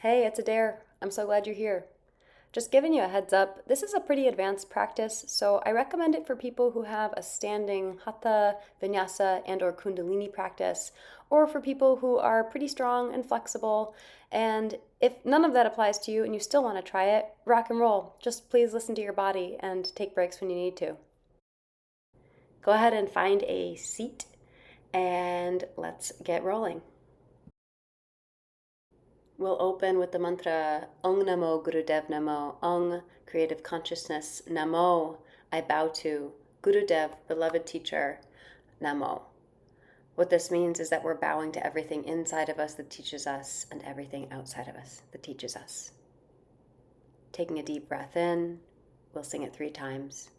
Hey, it's Adair. I'm so glad you're here. Just giving you a heads up, this is a pretty advanced practice, so I recommend it for people who have a standing hatha, vinyasa, and or kundalini practice, or for people who are pretty strong and flexible. And if none of that applies to you and you still want to try it, rock and roll. Just please listen to your body and take breaks when you need to. Go ahead and find a seat and let's get rolling. We'll open with the mantra Ong Namo Gurudev Namo. Ong, creative consciousness. Namo, I bow to. Gurudev, beloved teacher. Namo. What this means is that we're bowing to everything inside of us that teaches us and everything outside of us that teaches us. Taking a deep breath in, we'll sing it 3 times.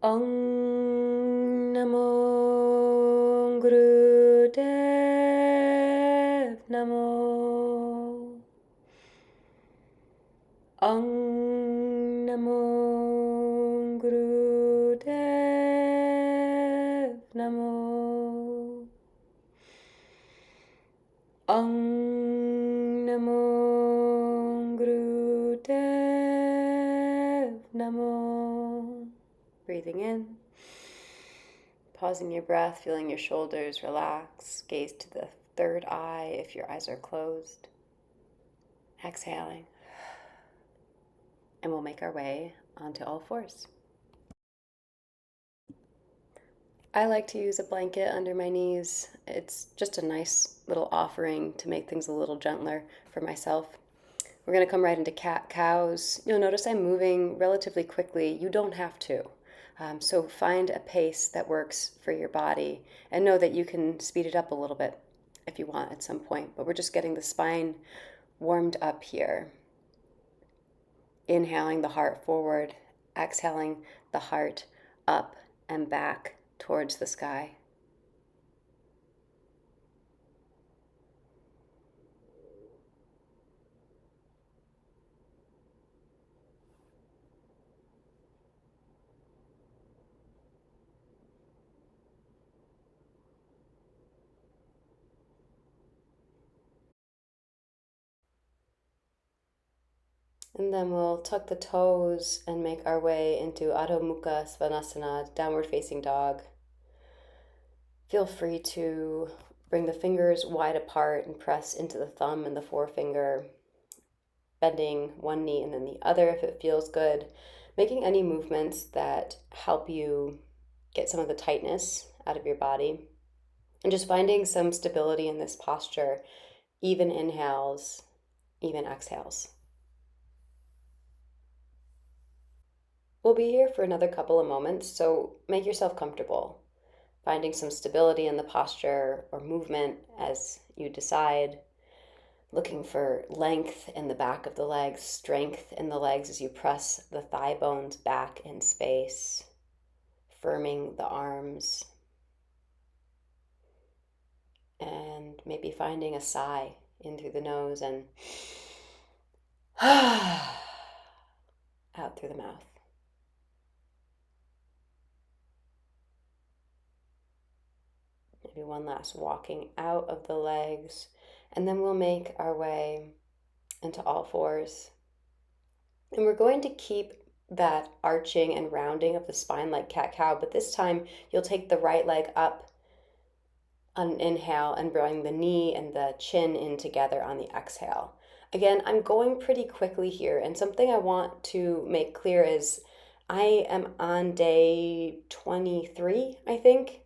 Ong Namo Gurudev Namo. Ong Namo Gurudev Namo. Ong Namo Gurudev Namo. Breathing in, pausing your breath, feeling your shoulders relax, gaze to the third eye if your eyes are closed. Exhaling. And we'll make our way onto all fours. I like to use a blanket under my knees. It's just a nice little offering to make things a little gentler for myself. We're going to come right into cat-cows. You'll notice I'm moving relatively quickly. You don't have to. So find a pace that works for your body and know that you can speed it up a little bit if you want at some point. But we're just getting the spine warmed up here. Inhaling the heart forward, exhaling the heart up and back towards the sky. And then we'll tuck the toes and make our way into Adho Mukha Svanasana, downward facing dog. Feel free to bring the fingers wide apart and press into the thumb and the forefinger, bending one knee and then the other if it feels good. Making any movements that help you get some of the tightness out of your body. And just finding some stability in this posture, even inhales, even exhales. We'll be here for another couple of moments, so make yourself comfortable, finding some stability in the posture or movement as you decide, looking for length in the back of the legs, strength in the legs as you press the thigh bones back in space, firming the arms, and maybe finding a sigh in through the nose and out through the mouth. Maybe one last walking out of the legs, and then we'll make our way into all fours. And we're going to keep that arching and rounding of the spine like cat-cow, but this time you'll take the right leg up on an inhale and bring the knee and the chin in together on the exhale. Again, I'm going pretty quickly here, and something I want to make clear is I am on day 23, I think,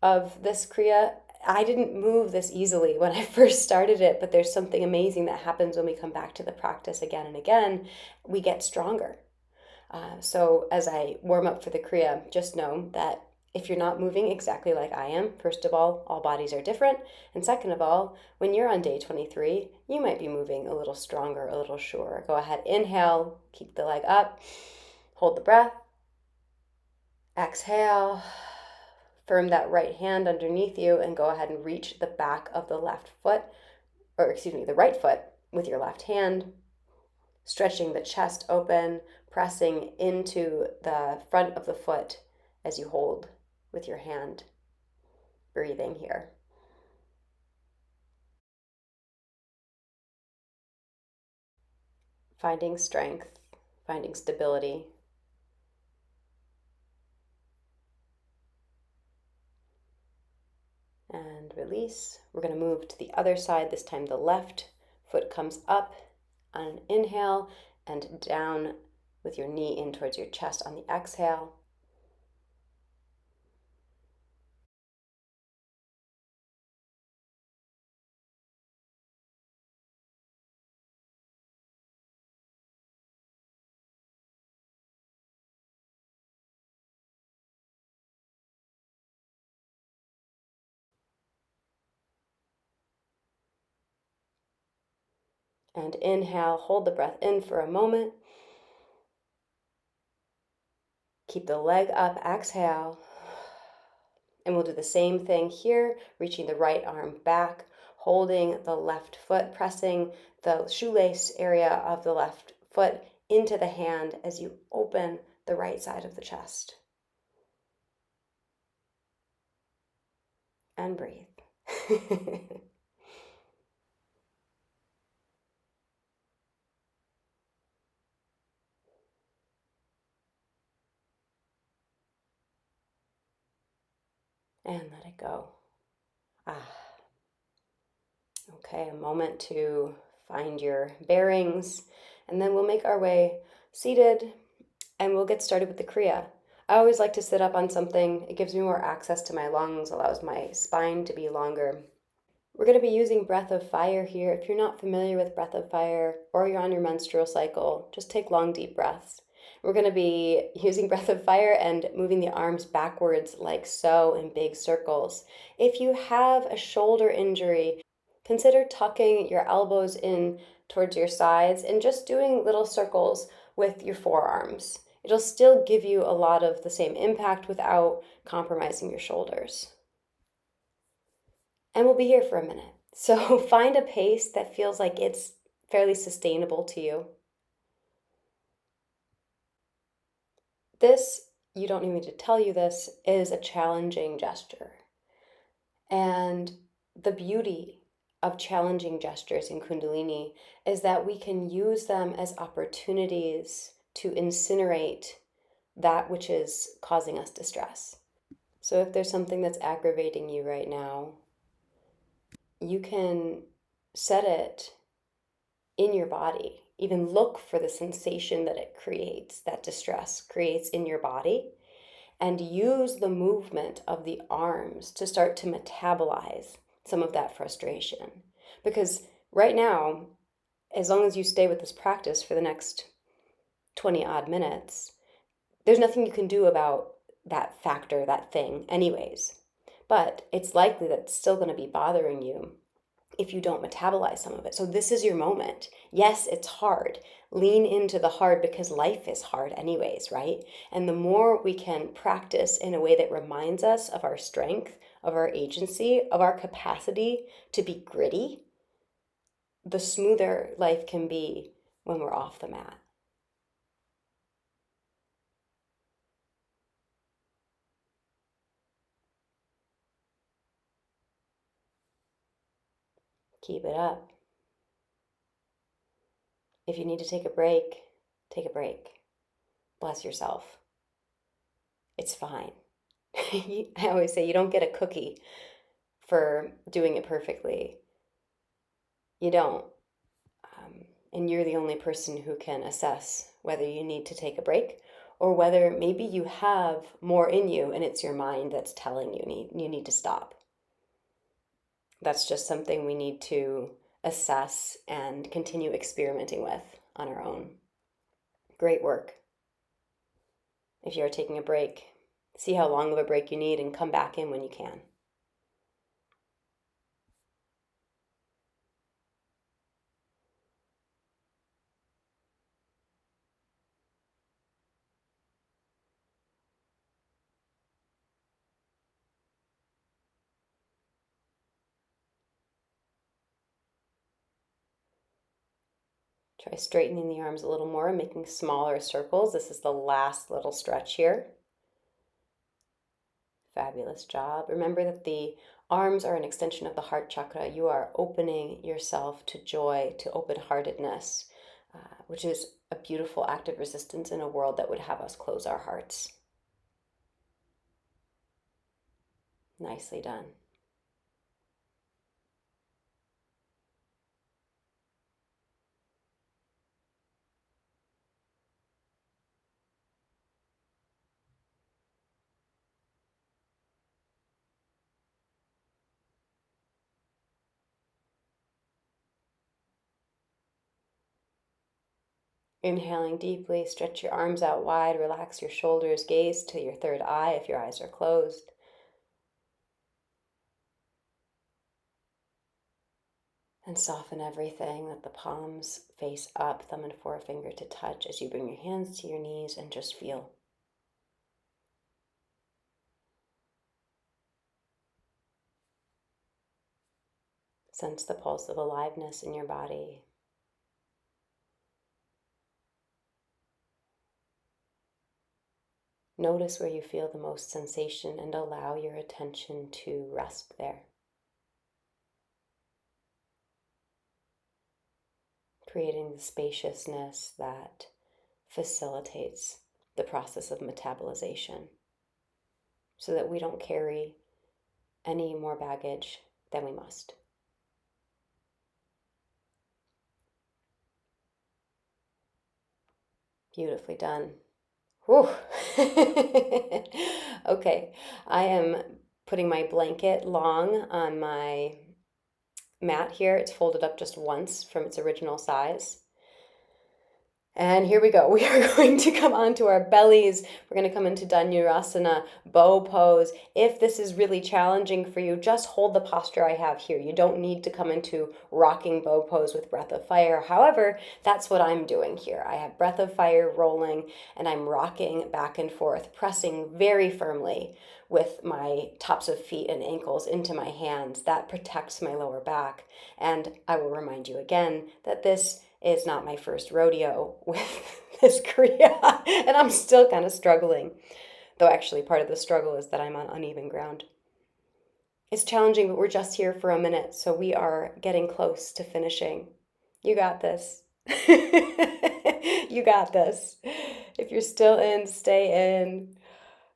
of this Kriya. I didn't move this easily when I first started it, but there's something amazing that happens when we come back to the practice again and again. We get stronger. So as I warm up for the Kriya, just know that if you're not moving exactly like I am, first of all bodies are different. And second of all, when you're on day 23, you might be moving a little stronger, a little surer. Go ahead, inhale, keep the leg up, hold the breath, exhale. Firm that right hand underneath you and go ahead and reach the back of the left foot, or excuse me, the right foot with your left hand, stretching the chest open, pressing into the front of the foot as you hold with your hand, breathing here. finding strength, finding stability. And release. We're going to move to the other side. This time the left foot comes up on an inhale and down with your knee in towards your chest on the exhale. And inhale, hold the breath in for a moment. Keep the leg up, exhale. And we'll do the same thing here, reaching the right arm back, holding the left foot, pressing the shoelace area of the left foot into the hand as you open the right side of the chest. And breathe. And let it go. Okay, a moment to find your bearings, and then we'll make our way seated and we'll get started with the Kriya. I always like to sit up on something. It gives me more access to my lungs, allows my spine to be longer. We're going to be using breath of fire here. If you're not familiar with breath of fire or you're on your menstrual cycle, just take long, deep breaths. We're going to be using breath of fire and moving the arms backwards like so in big circles. If you have a shoulder injury, consider tucking your elbows in towards your sides and just doing little circles with your forearms. It'll still give you a lot of the same impact without compromising your shoulders. And we'll be here for a minute. So find a pace that feels like it's fairly sustainable to you. This, you don't need me to tell you this, is a challenging gesture. And the beauty of challenging gestures in Kundalini is that we can use them as opportunities to incinerate that which is causing us distress. So if there's something that's aggravating you right now, you can set it in your body. Even look for the sensation that it creates, that distress creates in your body, and use the movement of the arms to start to metabolize some of that frustration. Because right now, as long as you stay with this practice for the next 20 odd minutes, there's nothing you can do about that factor, that thing, anyways. But it's likely that it's still going to be bothering you if you don't metabolize some of it. So this is your moment. Yes, it's hard. Lean into the hard because life is hard anyways, right? And the more we can practice in a way that reminds us of our strength, of our agency, of our capacity to be gritty, the smoother life can be when we're off the mat. Keep it up. If you need to take a break, take a break. Bless yourself. It's fine. I always say you don't get a cookie for doing it perfectly. You don't. And you're the only person who can assess whether you need to take a break or whether maybe you have more in you and it's your mind that's telling you need to stop. That's just something we need to assess and continue experimenting with on our own. Great work. If you are taking a break, see how long of a break you need and come back in when you can. Try straightening the arms a little more and making smaller circles. This is the last little stretch here. Fabulous job. Remember that the arms are an extension of the heart chakra. You are opening yourself to joy, to open-heartedness. which is a beautiful act of resistance in a world that would have us close our hearts. Nicely done. Inhaling deeply, stretch your arms out wide, relax your shoulders, gaze to your third eye if your eyes are closed. And soften everything, let the palms face up, thumb and forefinger to touch as you bring your hands to your knees and just feel. Sense the pulse of aliveness in your body. Notice where you feel the most sensation and allow your attention to rest there. Creating the spaciousness that facilitates the process of metabolization so that we don't carry any more baggage than we must. Beautifully done. Whew. Okay, I am putting my blanket long on my mat here. It's folded up just once from its original size. And here we go. We are going to come onto our bellies. We're going to come into Dhanurasana, bow pose. If this is really challenging for you, just hold the posture I have here. You don't need to come into rocking bow pose with breath of fire. However, that's what I'm doing here. I have breath of fire rolling and I'm rocking back and forth, pressing very firmly with my tops of feet and ankles into my hands. That protects my lower back. And I will remind you again that this is not my first rodeo with this Kriya, and I'm still kind of struggling. Though actually part of the struggle is that I'm on uneven ground. It's challenging, but we're just here for a minute, so we are getting close to finishing. You got this. You got this. If you're still in, stay in.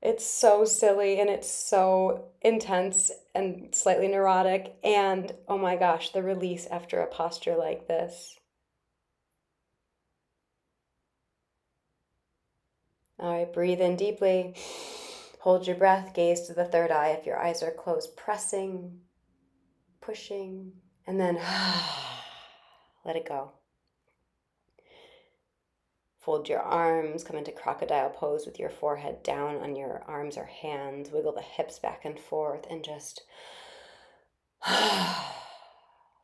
It's so silly and it's so intense and slightly neurotic, and oh my gosh, the release after a posture like this. All right, breathe in deeply. Hold your breath, gaze to the third eye if your eyes are closed, pressing, pushing, and then let it go. Fold your arms, come into crocodile pose with your forehead down on your arms or hands. Wiggle the hips back and forth and just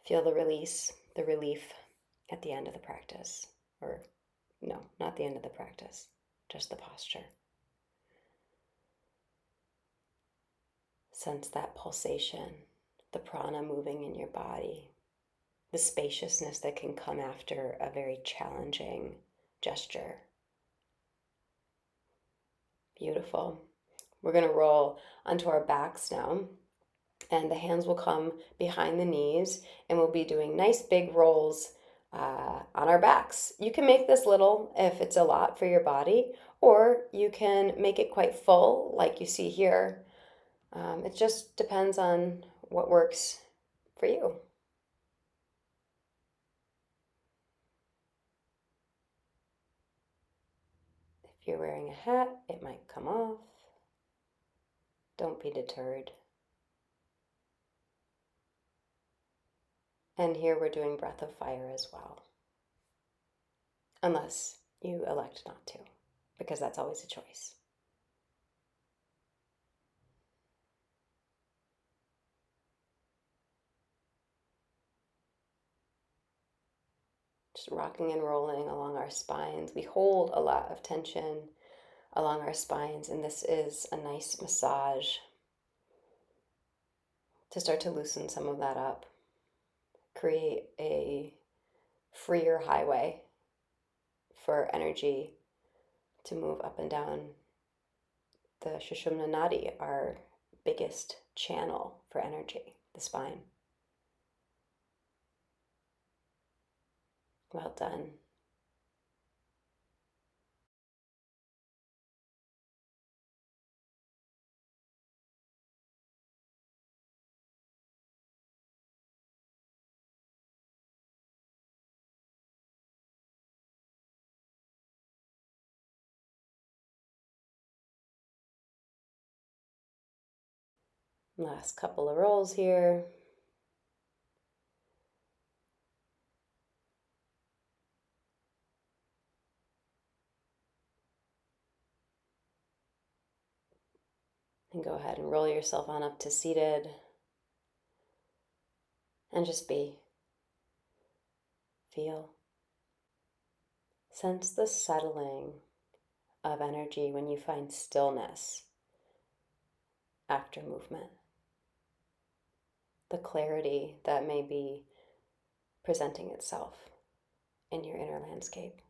feel the release, the relief at the end of the practice. Or no, not the end of the practice, just the posture. Sense that pulsation, the prana moving in your body, the spaciousness that can come after a very challenging gesture. Beautiful. We're going to roll onto our backs now, and the hands will come behind the knees, and we'll be doing nice big rolls on our backs. You can make this little if it's a lot for your body, or you can make it quite full like you see here. It just depends on what works for you. If you're wearing a hat, it might come off. Don't be deterred. And here we're doing breath of fire as well. Unless you elect not to, because that's always a choice. Just rocking and rolling along our spines. We hold a lot of tension along our spines, and this is a nice massage to start to loosen some of that up. Create a freer highway for energy to move up and down the Sushumna Nadi, our biggest channel for energy, the spine. Well done. Last couple of rolls here. And go ahead and roll yourself on up to seated. And just be. Feel. Sense the settling of energy when you find stillness after movement. The clarity that may be presenting itself in your inner landscape.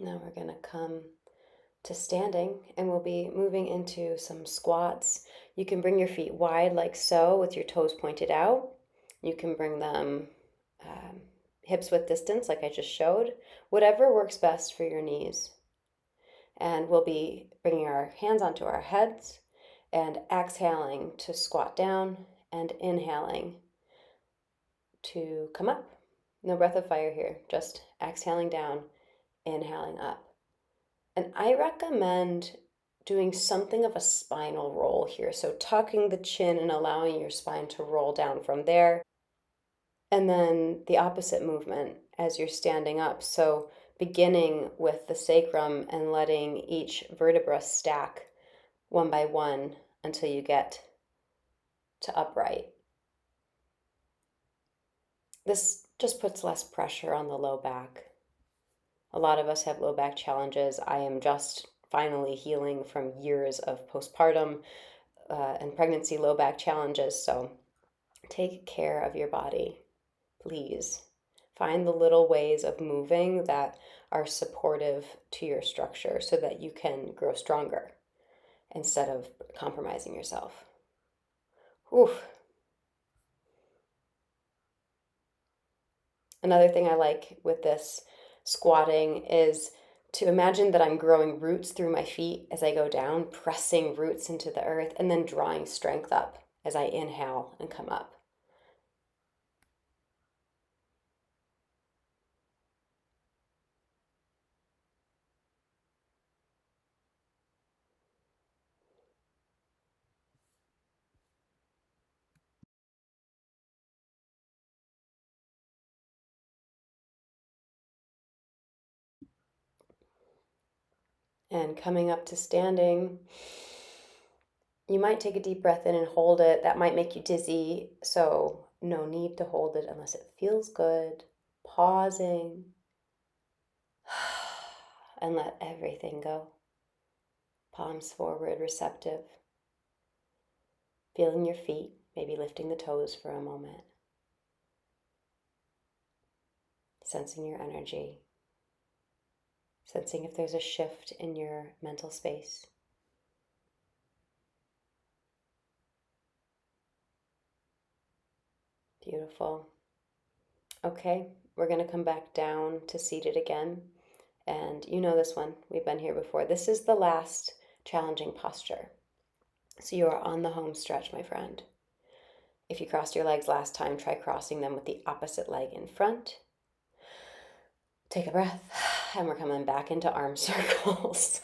Now we're going to come to standing, and we'll be moving into some squats. You can bring your feet wide like so with your toes pointed out. You can bring them hips width distance like I just showed. Whatever works best for your knees. And we'll be bringing our hands onto our heads and exhaling to squat down and inhaling to come up. No breath of fire here, just exhaling down, inhaling up. And I recommend doing something of a spinal roll here. So tucking the chin and allowing your spine to roll down from there. And then the opposite movement as you're standing up. So beginning with the sacrum and letting each vertebra stack one by one until you get to upright. This just puts less pressure on the low back. A lot of us have low back challenges. I am just finally healing from years of postpartum and pregnancy low back challenges. So take care of your body, please. Find the little ways of moving that are supportive to your structure so that you can grow stronger instead of compromising yourself. Oof. Another thing I like with this squatting is to imagine that I'm growing roots through my feet as I go down, pressing roots into the earth, and then drawing strength up as I inhale and come up. And coming up to standing, you might take a deep breath in and hold it. That might make you dizzy, so no need to hold it unless it feels good. Pausing and let everything go. Palms forward, receptive. Feeling your feet, maybe lifting the toes for a moment. Sensing your energy. Sensing if there's a shift in your mental space. Beautiful. Okay, we're going to come back down to seated again. And you know this one, we've been here before. This is the last challenging posture. So you are on the home stretch, my friend. If you crossed your legs last time, try crossing them with the opposite leg in front. Take a breath, and we're coming back into arm circles.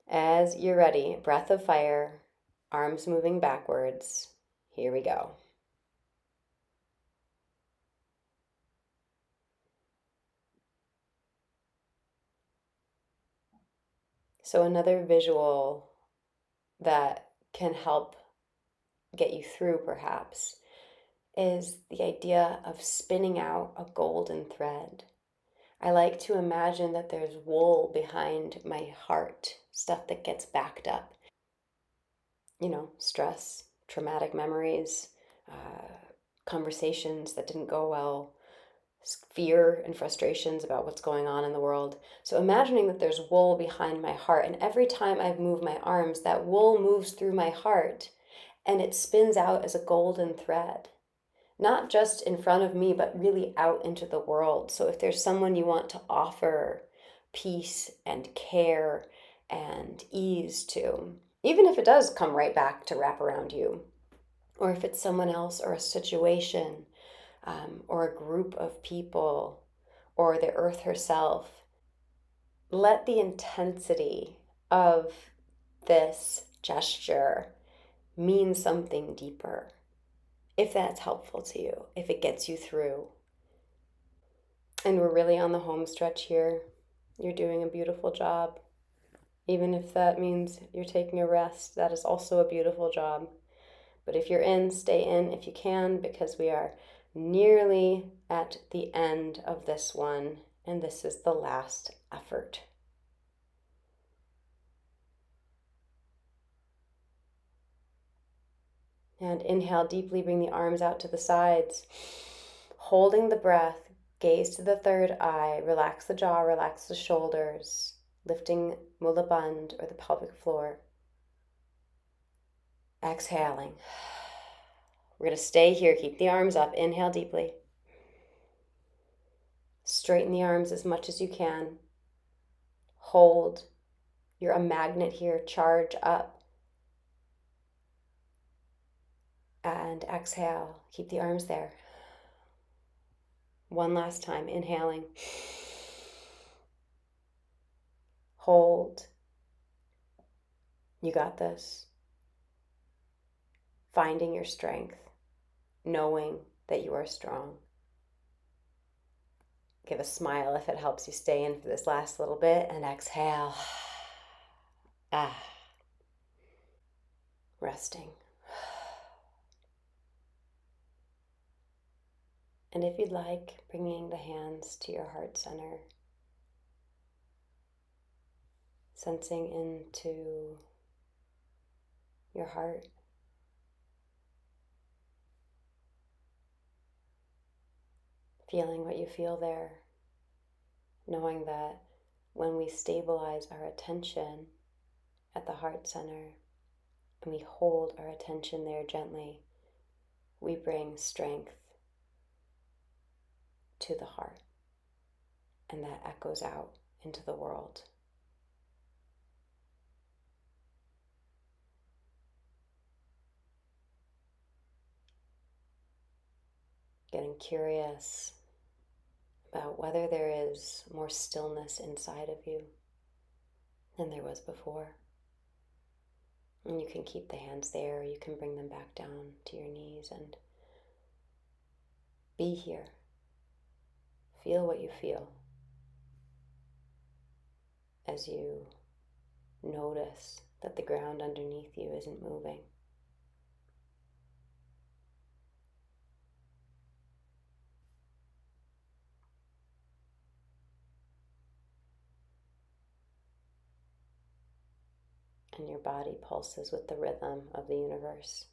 As you're ready, breath of fire, arms moving backwards. Here we go. So another visual that can help get you through perhaps is the idea of spinning out a golden thread. I like to imagine that there's wool behind my heart, stuff that gets backed up. You know, stress, traumatic memories, conversations that didn't go well, fear and frustrations about what's going on in the world. So imagining that there's wool behind my heart, and every time I move my arms, that wool moves through my heart and it spins out as a golden thread. Not just in front of me, but really out into the world. So if there's someone you want to offer peace and care and ease to, even if it does come right back to wrap around you, or if it's someone else or a situation, or a group of people, or the earth herself, let the intensity of this gesture mean something deeper, if that's helpful to you, if it gets you through. And we're really on the home stretch here. You're doing a beautiful job. Even if that means you're taking a rest, that is also a beautiful job. But if you're in, stay in if you can, because we are nearly at the end of this one, and this is the last effort. And inhale deeply, bring the arms out to the sides. Holding the breath, gaze to the third eye, relax the jaw, relax the shoulders, lifting Mula Bandha or the pelvic floor. Exhaling. We're going to stay here, keep the arms up, inhale deeply. Straighten the arms as much as you can. Hold. You're a magnet here, charge up. And exhale, keep the arms there. One last time, inhaling. Hold. You got this. Finding your strength, knowing that you are strong. Give a smile if it helps you stay in for this last little bit, and exhale. Resting. And if you'd like, bringing the hands to your heart center, sensing into your heart. Feeling what you feel there, knowing that when we stabilize our attention at the heart center and we hold our attention there gently, we bring strength to the heart, and that echoes out into the world. Getting curious about whether there is more stillness inside of you than there was before. And you can keep the hands there, or you can bring them back down to your knees and be here. Feel what you feel as you notice that the ground underneath you isn't moving. And your body pulses with the rhythm of the universe.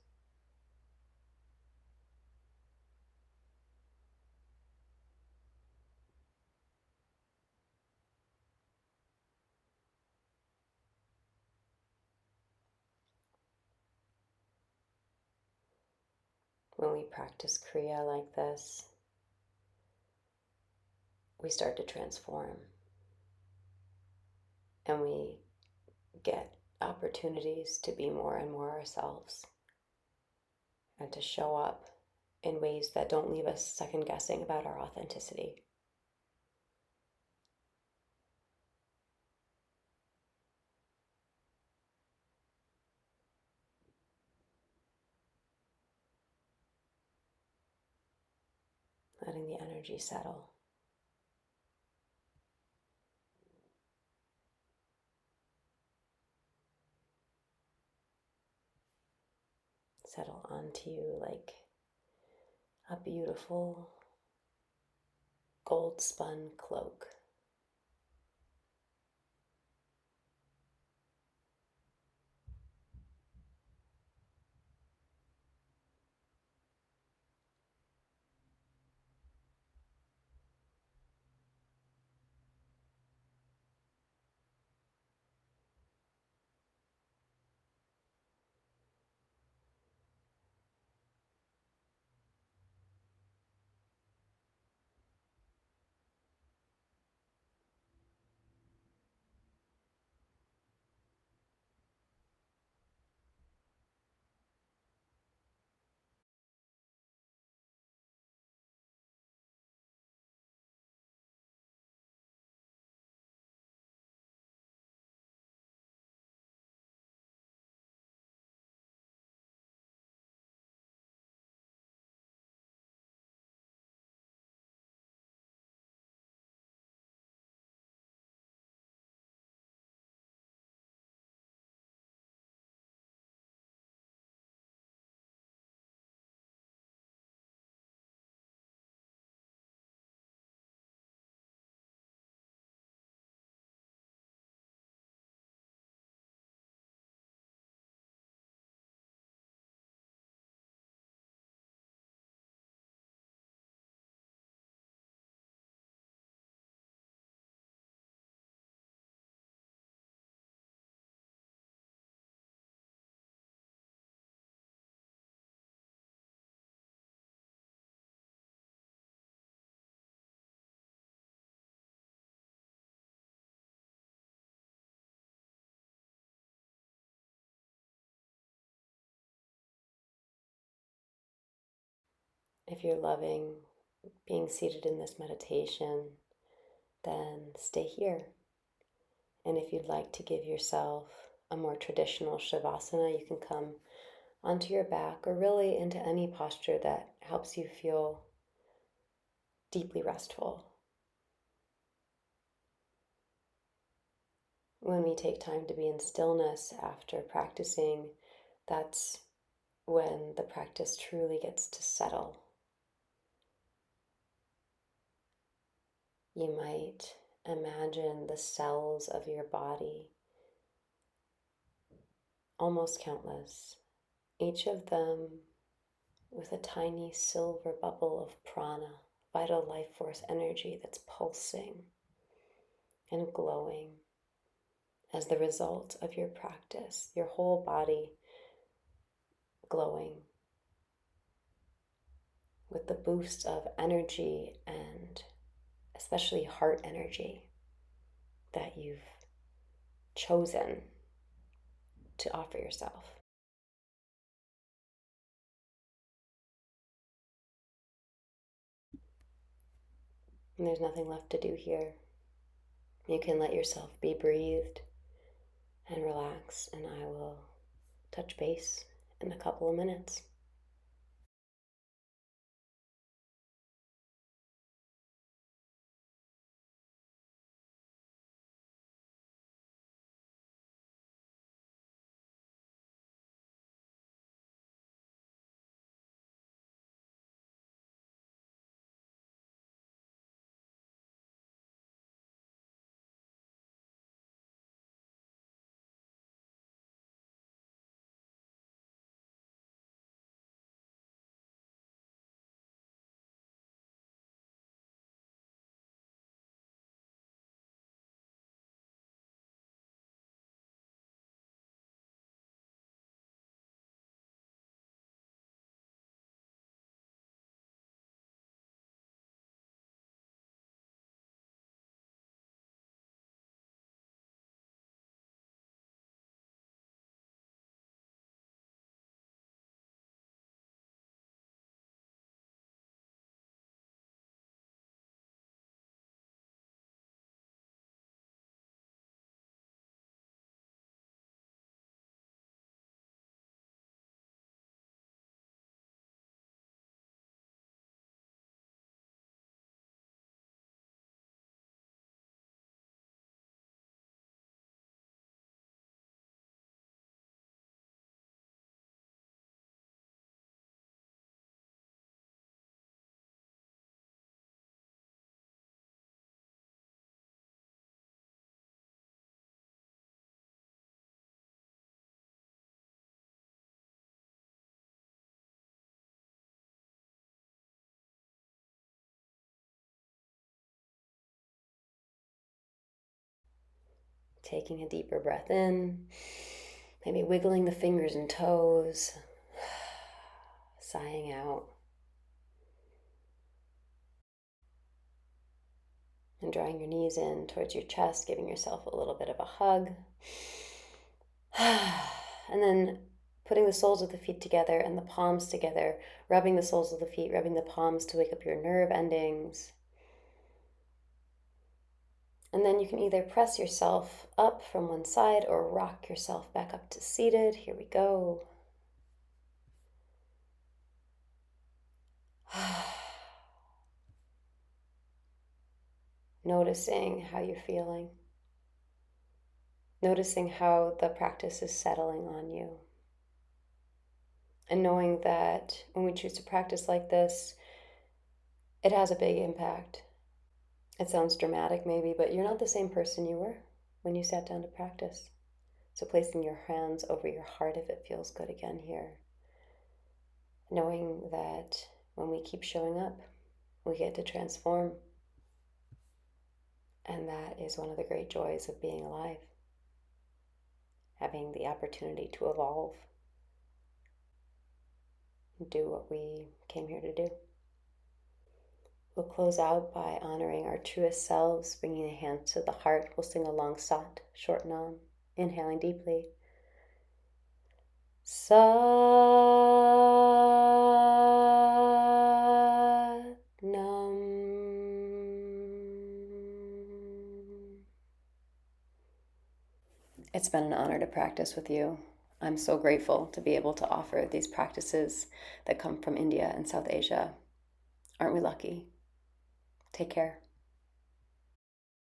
When we practice Kriya like this, we start to transform. And we get opportunities to be more and more ourselves, and to show up in ways that don't leave us second guessing about our authenticity. Letting the energy settle. Settle onto you like a beautiful gold spun cloak. If you're loving being seated in this meditation, then stay here. And if you'd like to give yourself a more traditional Shavasana, you can come onto your back or really into any posture that helps you feel deeply restful. When we take time to be in stillness after practicing, that's when the practice truly gets to settle. You might imagine the cells of your body, almost countless, each of them with a tiny silver bubble of prana, vital life force energy that's pulsing and glowing as the result of your practice, your whole body glowing with the boost of energy and especially heart energy that you've chosen to offer yourself. And there's nothing left to do here. You can let yourself be breathed and relax, and I will touch base in a couple of minutes. Taking a deeper breath in, maybe wiggling the fingers and toes, sighing out, and drawing your knees in towards your chest, giving yourself a little bit of a hug. And then putting the soles of the feet together and the palms together, rubbing the soles of the feet, rubbing the palms to wake up your nerve endings. And then you can either press yourself up from one side or rock yourself back up to seated. Here we go. Noticing how you're feeling. Noticing how the practice is settling on you. And knowing that when we choose to practice like this, it has a big impact. It sounds dramatic maybe, but you're not the same person you were when you sat down to practice. So placing your hands over your heart if it feels good again here. Knowing that when we keep showing up, we get to transform. And that is one of the great joys of being alive. Having the opportunity to evolve and do what we came here to do. We'll close out by honoring our truest selves, bringing the hands to the heart. We'll sing a long sat, short nam, inhaling deeply. Sa It's been an honor to practice with you. I'm so grateful to be able to offer these practices that come from India and South Asia. Aren't we lucky? Take care.